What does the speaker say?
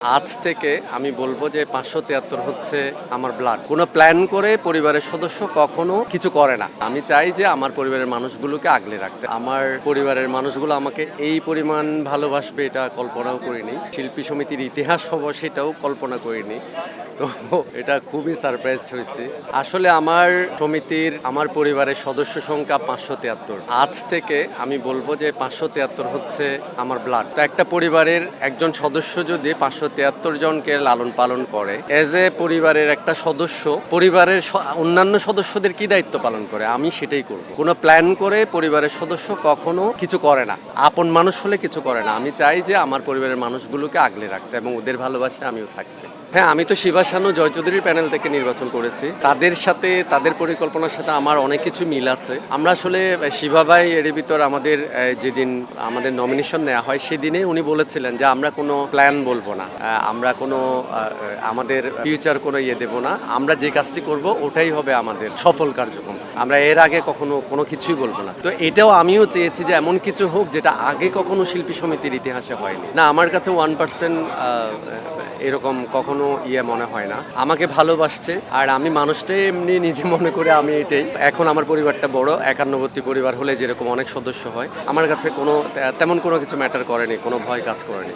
আজ থেকে আমি বলবো যে ৫৭৩ হচ্ছে আমার ব্লাড। কোনো প্ল্যান করে পরিবারের সদস্য কখনো কিছু করে না। আমি চাই যে আমার পরিবারের মানুষগুলোকে আগলে রাখতে। আমার পরিবারের মানুষগুলো আমাকে এই পরিমাণ ভালোবাসবে এটা কল্পনাও করিনি। শিল্পী সমিতির ইতিহাস হব সেটাও কল্পনা করিনি। তো এটা খুবই সারপ্রাইজড হয়েছি। আসলে আমার সমিতির আমার পরিবারের সদস্য সংখ্যা ৫৭৩। আজ থেকে আমি বলবো যে ৫৭৩ হচ্ছে আমার ব্লাড। তো একটা পরিবারের একজন সদস্য যদি ৫৭৩ জনকে লালন পালন করে, এজ এ পরিবারের একটা সদস্য পরিবারের অন্যান্য সদস্যদের কি দায়িত্ব পালন করে, আমি সেটাই করব। কোনো প্ল্যান করে পরিবারের সদস্য কখনো কিছু করে না। আপন মানুষ হলে কিছু করে না। আমি চাই যে আমার পরিবারের মানুষগুলোকে আগলে রাখতে এবং ওদের ভালোবাসে আমিও থাকতে। হ্যাঁ, আমি তো শিবা শানু জয় চৌধুরীর প্যানেল থেকে নির্বাচন করেছি। তাদের সাথে তাদের পরিকল্পনার সাথে আমার অনেক কিছু মিল আছে। আমরা আসলে শিবা ভাই এর ভিতর আমাদের যেদিন আমাদের নমিনেশন নেওয়া হয় সেদিনে উনি বলেছিলেন যে আমরা কোনো প্ল্যান বলবো না, আমরা কোনো আমাদের ফিউচার কোনো দেবো না, আমরা যে কাজটি করব ওটাই হবে আমাদের সফল কার্যক্রম, আমরা এর আগে কখনো কোনো কিছুই বলবো না। তো এটাও আমিও চেয়েছি যে এমন কিছু হোক যেটা আগে কখনো শিল্পী সমিতির ইতিহাসে হয়নি। না, আমার কাছে 1% এরকম কখনো মনে হয় না। আমাকে ভালোবাসছে আর আমি মানুষটাই এমনি নিজে মনে করে আমি এটাই। এখন আমার পরিবারটা বড়, একান্নবর্তী পরিবার হলে যেরকম অনেক সদস্য হয়, আমার কাছে কোনো তেমন কোনো কিছু ম্যাটার করেনি, কোনো ভয় কাজ করেনি।